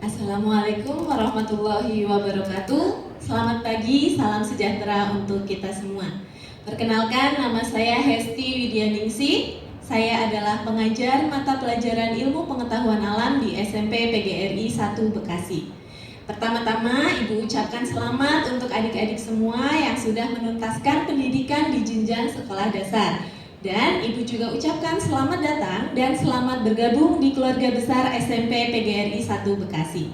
Assalamualaikum warahmatullahi wabarakatuh. Selamat pagi, salam sejahtera untuk kita semua. Perkenalkan, nama saya Hesti Widyaningsih. Saya adalah pengajar mata pelajaran Ilmu Pengetahuan Alam di SMP PGRI 1 Bekasi. Pertama-tama, Ibu ucapkan selamat untuk adik-adik semua yang sudah menuntaskan pendidikan di jenjang sekolah dasar. Dan Ibu juga ucapkan selamat datang dan selamat bergabung di keluarga besar SMP PGRI 1 Bekasi.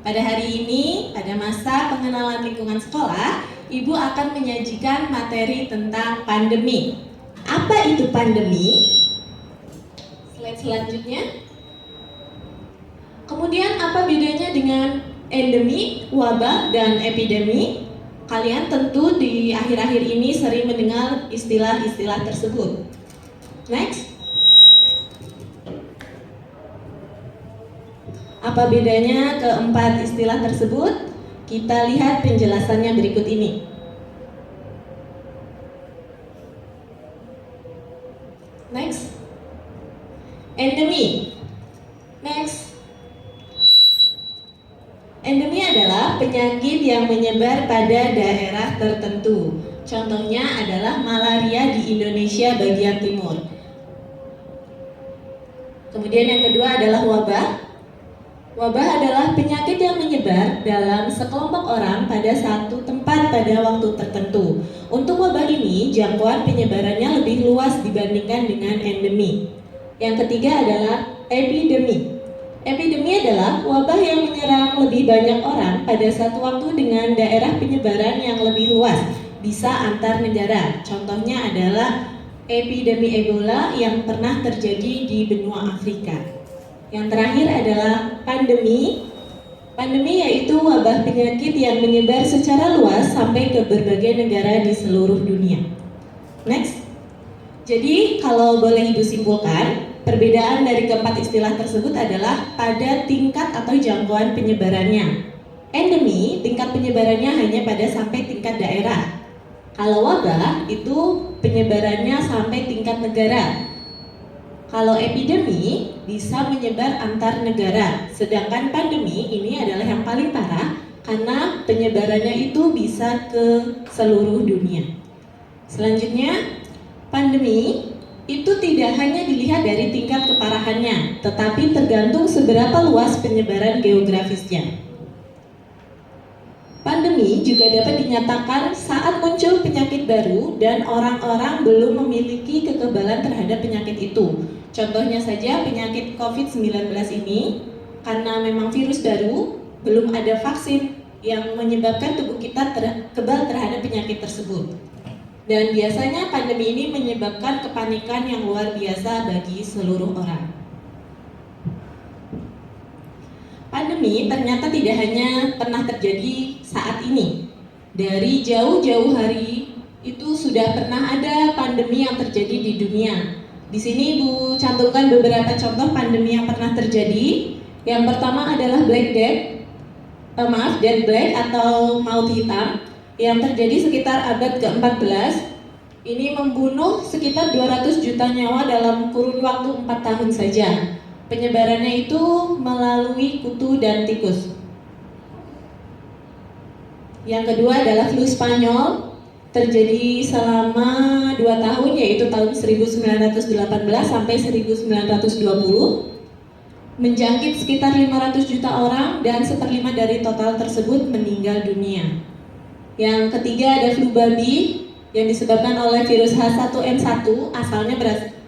Pada hari ini, pada masa pengenalan lingkungan sekolah, Ibu akan menyajikan materi tentang pandemi. Apa itu pandemi? Slide selanjutnya. Kemudian apa bedanya dengan endemi, wabah, dan epidemi? Kalian tentu di akhir-akhir ini sering mendengar istilah-istilah tersebut. Next. Apa bedanya keempat istilah tersebut? Kita lihat penjelasannya berikut ini. Next. Endemi. Next. Endemi adalah penyakit yang menyebar pada daerah tertentu. Contohnya adalah malaria di Indonesia bagian timur. Kemudian yang kedua adalah wabah. Wabah adalah penyakit yang menyebar dalam sekelompok orang pada satu tempat pada waktu tertentu. Untuk wabah ini, jangkauan penyebarannya lebih luas dibandingkan dengan endemi. Yang ketiga adalah epidemi. Epidemi adalah wabah yang menyerang lebih banyak orang pada satu waktu dengan daerah penyebaran yang lebih luas, bisa antar negara. Contohnya adalah epidemi Ebola yang pernah terjadi di benua Afrika. Yang terakhir adalah pandemi. Pandemi yaitu wabah penyakit yang menyebar secara luas sampai ke berbagai negara di seluruh dunia. Next. Jadi kalau boleh Ibu simpulkan, perbedaan dari keempat istilah tersebut adalah pada tingkat atau jangkauan penyebarannya. Endemi, tingkat penyebarannya hanya pada sampai tingkat daerah. Kalau wabah, itu penyebarannya sampai tingkat negara. Kalau epidemi, bisa menyebar antar negara. Sedangkan pandemi ini adalah yang paling parah karena penyebarannya itu bisa ke seluruh dunia. Selanjutnya, pandemi itu tidak hanya dilihat dari tingkat keparahannya, tetapi tergantung seberapa luas penyebaran geografisnya. Pandemi juga dapat dinyatakan saat muncul penyakit baru dan orang-orang belum memiliki kekebalan terhadap penyakit itu. Contohnya saja penyakit COVID-19 ini, karena memang virus baru, belum ada vaksin yang menyebabkan tubuh kita kebal terhadap penyakit tersebut. Dan biasanya pandemi ini menyebabkan kepanikan yang luar biasa bagi seluruh orang. Pandemi ternyata tidak hanya pernah terjadi saat ini. Dari jauh-jauh hari itu sudah pernah ada pandemi yang terjadi di dunia. Di sini Ibu cantumkan beberapa contoh pandemi yang pernah terjadi. Yang pertama adalah Death Black atau maut hitam yang terjadi sekitar abad ke-14. Ini membunuh sekitar 200 juta nyawa dalam kurun waktu 4 tahun saja. Penyebarannya itu melalui kutu dan tikus. Yang kedua adalah flu Spanyol, terjadi selama 2 tahun, yaitu tahun 1918 sampai 1920. Menjangkit sekitar 500 juta orang dan 1/5 dari total tersebut meninggal dunia. Yang ketiga ada flu babi yang disebabkan oleh virus H1N1,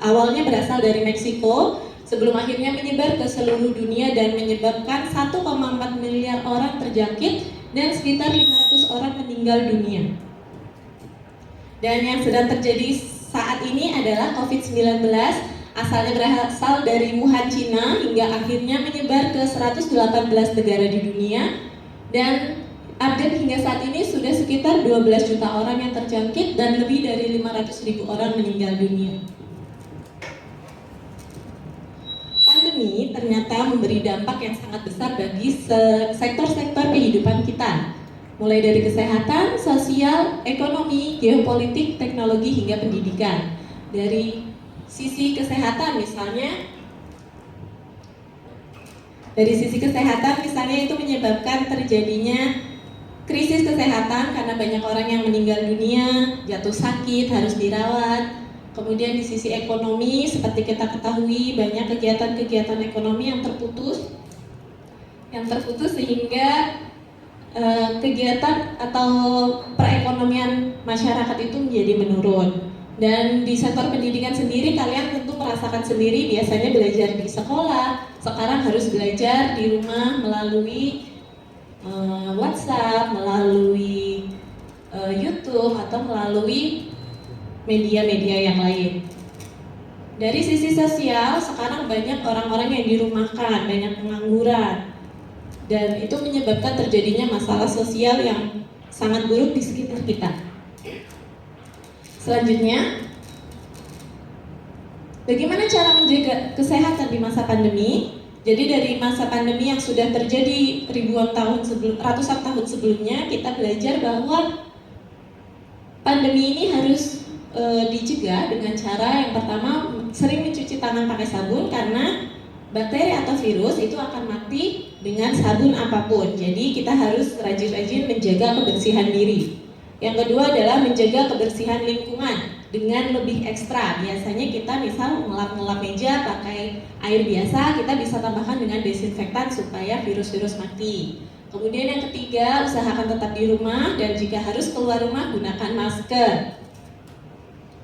awalnya berasal dari Meksiko, sebelum akhirnya menyebar ke seluruh dunia dan menyebabkan 1,4 miliar orang terjangkit dan sekitar 500 orang meninggal dunia. Dan yang sedang terjadi saat ini adalah COVID-19, asalnya berasal dari Wuhan, Cina, hingga akhirnya menyebar ke 118 negara di dunia. Dan update hingga saat ini sudah sekitar 12 juta orang yang terjangkit dan lebih dari 500.000 orang meninggal dunia. Pandemi ternyata memberi dampak yang sangat besar bagi sektor-sektor kehidupan kita, mulai dari kesehatan, sosial, ekonomi, geopolitik, teknologi, hingga pendidikan. Dari sisi kesehatan misalnya, Dari sisi kesehatan misalnya itu menyebabkan terjadinya krisis kesehatan karena banyak orang yang meninggal dunia, jatuh sakit, harus dirawat. Kemudian di sisi ekonomi seperti kita ketahui banyak kegiatan-kegiatan ekonomi yang terputus sehingga kegiatan atau perekonomian masyarakat itu menjadi menurun. Dan di sektor pendidikan sendiri kalian tentu merasakan sendiri biasanya belajar di sekolah, sekarang harus belajar di rumah melalui WhatsApp, melalui YouTube atau melalui media-media yang lain. Dari sisi sosial, sekarang banyak orang-orang yang dirumahkan, banyak pengangguran, dan itu menyebabkan terjadinya masalah sosial yang sangat buruk di sekitar kita. Selanjutnya, bagaimana cara menjaga kesehatan di masa pandemi? Jadi dari masa pandemi yang sudah terjadi ratusan tahun sebelumnya, kita belajar bahwa pandemi ini harus dicegah dengan cara yang pertama sering mencuci tangan pakai sabun karena bakteri atau virus itu akan mati dengan sabun apapun. Jadi kita harus rajin-rajin menjaga kebersihan diri. Yang kedua adalah menjaga kebersihan lingkungan dengan lebih ekstra. Biasanya kita misal ngelap-ngelap meja pakai air biasa, kita bisa tambahkan dengan desinfektan supaya virus-virus mati. Kemudian yang ketiga, usahakan tetap di rumah dan jika harus keluar rumah gunakan masker.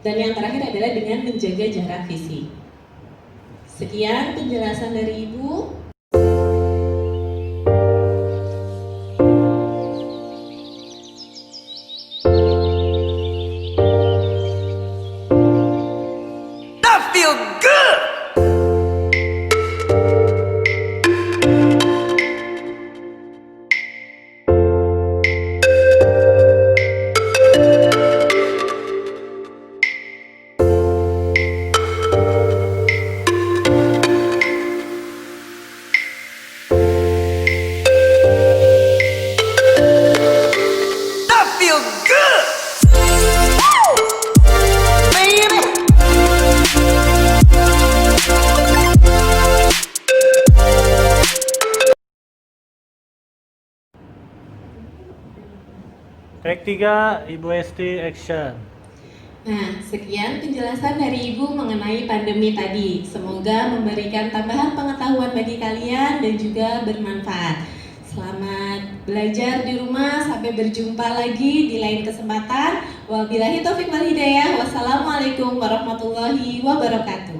Dan yang terakhir adalah dengan menjaga jarak fisik. Sekian penjelasan dari Ibu. Track 3, Ibu Esti, action. Nah, sekian penjelasan dari Ibu mengenai pandemi tadi. Semoga memberikan tambahan pengetahuan bagi kalian dan juga bermanfaat. Selamat belajar di rumah, sampai berjumpa lagi di lain kesempatan. Wabillahi taufiq wal hidayah. Wassalamualaikum warahmatullahi wabarakatuh.